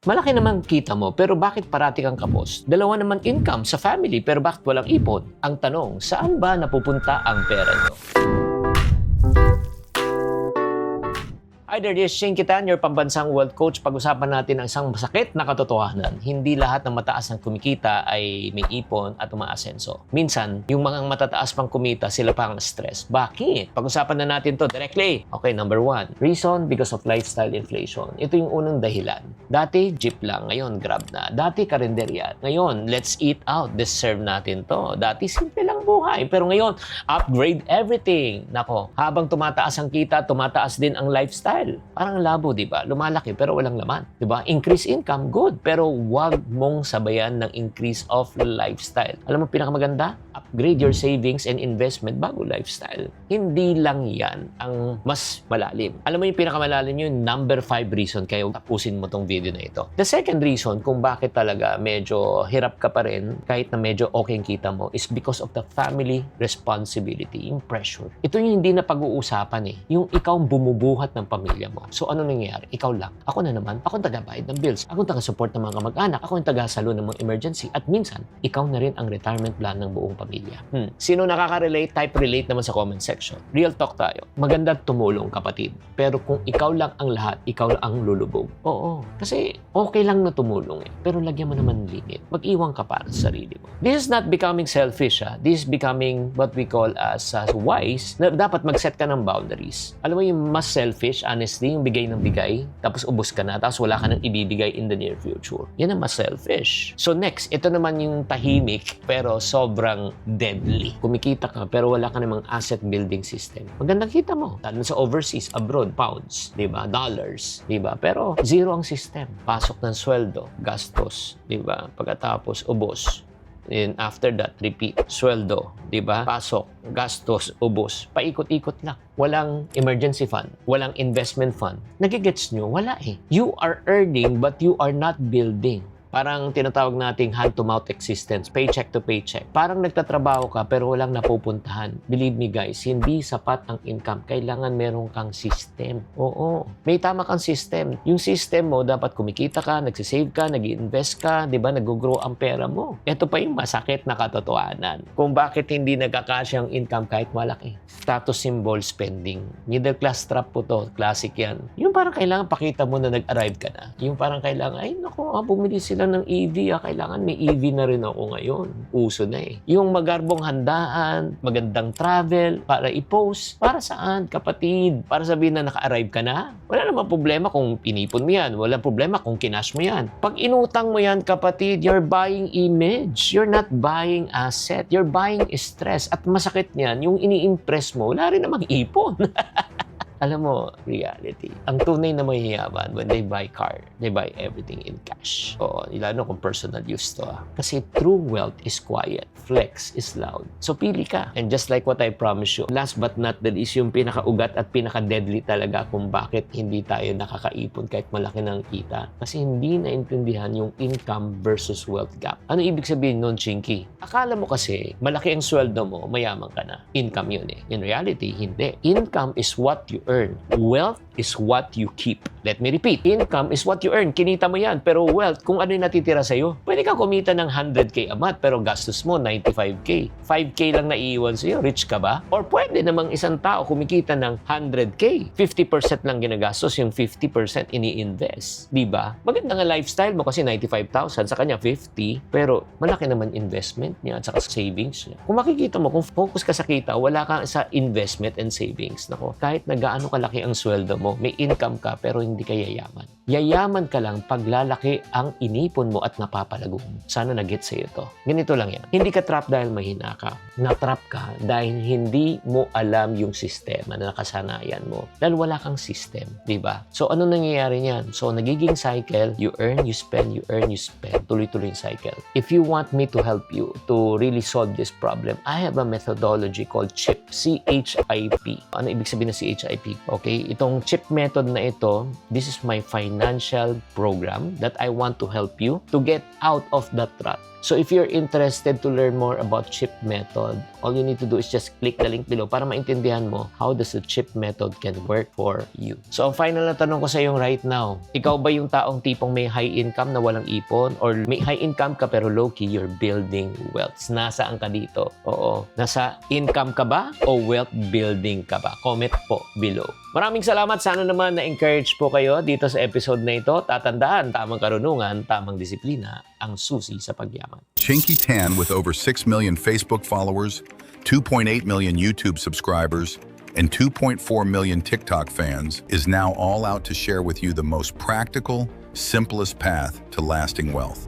Malaki naman kita mo, pero bakit parati kang kapos? Dalawa naman income sa family, pero bakit walang ipon? Ang tanong, saan ba napupunta ang pera nyo? Hi there, this is Shane Kitan, your pambansang wealth coach. Pag-usapan natin ang isang masakit na katotohanan. Hindi lahat ng mataas ang kumikita ay may ipon at umaasenso. Minsan, yung mga matataas pang kumita, sila pang stress. Bakit? Pag-usapan na natin to directly. Okay, number 1. Reason because of lifestyle inflation. Ito yung unang dahilan. Dati, jeep lang. Ngayon, grab na. Dati, karinderya. Ngayon, let's eat out. Deserve natin to. Dati, simple lang buhay. Pero ngayon, upgrade everything. Nako, habang tumataas ang kita, tumataas din ang lifestyle. Parang labo, di ba? Lumalaki pero walang laman, di ba? Increase income, good. Pero wag mong sabayan ng increase of lifestyle. Alam mo pinakamaganda? Upgrade your savings and investment bago lifestyle. Hindi lang yan ang mas malalim. Alam mo yung pinakamalalim yun, number 5 reason kaya tapusin mo tong video na ito. The second reason kung bakit talaga medyo hirap ka pa rin kahit na medyo okay ang kita mo is because of the family responsibility, yung pressure. Ito yung hindi na pag-uusapan eh. Yung ikaw bumubuhat ng pamilya mo. So ano nangyayari? Ikaw lang. Ako na naman. Ako ang taga-bayad ng bills. Ako ang taga-support ng mga kamag-anak. Ako ang taga-salo ng mga emergency. At minsan, ikaw na rin ang retirement plan ng buong pamilya. Sino nakaka-relate? Type relate naman sa comment section. Real talk tayo. Maganda tumulong, kapatid. Pero kung ikaw lang ang lahat, ikaw lang ang lulubog. Oo. Kasi okay lang na tumulong eh. Pero lagyan mo naman limit. Mag-iwan ka para sa sarili mo. This is not becoming selfish. This is becoming what we call as wise. Na dapat mag-set ka ng boundaries. Alam mo yung mas selfish, honestly, yung bigay ng bigay, tapos ubos ka na, tapos wala ka nang ibibigay in the near future. Yan ang mas selfish. So next, ito naman yung tahimik, pero sobrang deadly. Kumikita ka, pero wala ka namang asset building system. Magandang kita mo. Lalo sa overseas, abroad, pounds, diba? Dollars, diba? Pero zero ang system. Pasok ng sweldo, gastos, diba? Pagkatapos, ubos. And after that, repeat. Sweldo, di ba? Pasok, gastos, ubos. Paikot-ikot lang. Walang emergency fund. Walang investment fund. Nagigets nyo? Wala eh. You are earning but you are not building. Parang tinatawag nating hand-to-mouth existence, paycheck to paycheck. Parang nagtatrabaho ka pero walang napupuntahan. Believe me guys, hindi sapat ang income. Kailangan meron kang system. Oo, may tama kang system. Yung system mo, dapat kumikita ka, nagsisave ka, nag-invest ka, di ba? Nag-grow ang pera mo. Ito pa yung masakit na katotohanan. Kung bakit hindi nagkakasya ang income kahit malaki. Status symbol spending. Middle class trap po to. Classic yan. Yung parang kailangan pakita mo na nag-arrive ka na. Yung parang kailangan, ay naku, bumili sila ng EV, kailangan may EV na rin ako ngayon. Uso na eh. Yung magarbong handaan, magandang travel, para i-post. Para saan, kapatid? Para sabihin na naka-arrive ka na? Wala namang problema kung pinipon mo yan. Wala problema kung kinash mo yan. Pag inutang mo yan, kapatid, you're buying image. You're not buying asset. You're buying stress. At masakit niyan, yung ini-impress mo, wala rin namang ipon. Alam mo, reality. Ang tunay na mayayaman, when they buy car, they buy everything in cash. Oo, lalo kung personal use to. Kasi true wealth is quiet. Flex is loud. So, pili ka. And just like what I promise you, last but not the least, yung pinaka-ugat at pinaka-deadly talaga kung bakit hindi tayo nakakaipon kahit malaki ng kita. Kasi hindi naintindihan yung income versus wealth gap. Ano ibig sabihin nun, Chinky? Akala mo kasi, malaki ang sweldo mo, mayaman ka na. Income yun eh. In reality, hindi. Income is what you earn. Wealth is what you keep. Let me repeat. Income is what you earn. Kinita mo yan. Pero wealth, kung ano yung natitira sa'yo, pwede ka kumita ng 100K a month, pero gastos mo 95K. 5K lang naiiwan sa'yo. Rich ka ba? Or pwede namang isang tao kumikita ng 100K. 50% lang ginagastos, yung 50% ini-invest. Diba? Maganda nga lifestyle mo kasi 95,000, sa kanya 50, pero malaki naman investment niya at saka savings niya. Kung makikita mo, kung focus ka sa kita, wala ka sa investment and savings. Nako, kahit na gaano kalaki ang sweldo mo, may income ka pero hindi ka yayaman. Yayaman ka lang pag lalaki ang inipon mo at napapalago mo. Sana nag-get sa'yo to. Ganito lang yan. Hindi ka trap dahil mahina ka. Na-trap ka dahil hindi mo alam yung sistema na nakasanayan mo. Dahil wala kang system. Diba? So, ano nangyayari niyan? So, nagiging cycle, you earn, you spend, you earn, you spend. Tuloy-tuloy yung cycle. If you want me to help you to really solve this problem, I have a methodology called CHIP. C-H-I-P. Ano ibig sabihin ng CHIP? Okay? Itong CHIP method na ito, this is my financial program that I want to help you to get out of that trap. So if you're interested to learn more about CHIP method, all you need to do is just click the link below para maintindihan mo how does the CHIP method can work for you. So ang final na tanong ko sa iyo right now, ikaw ba yung taong tipong may high income na walang ipon, or may high income ka pero low-key you're building wealth? Nasaan ka dito? Oo. Nasa income ka ba o wealth building ka ba? Comment po below. Maraming salamat. Sana naman na-encourage po kayo dito sa episode na ito. Tatandaan, tamang karunungan, tamang disiplina, ang susi sa pagyaman. Chinky Tan, with over 6 million Facebook followers, 2.8 million YouTube subscribers, and 2.4 million TikTok fans, is now all out to share with you the most practical, simplest path to lasting wealth.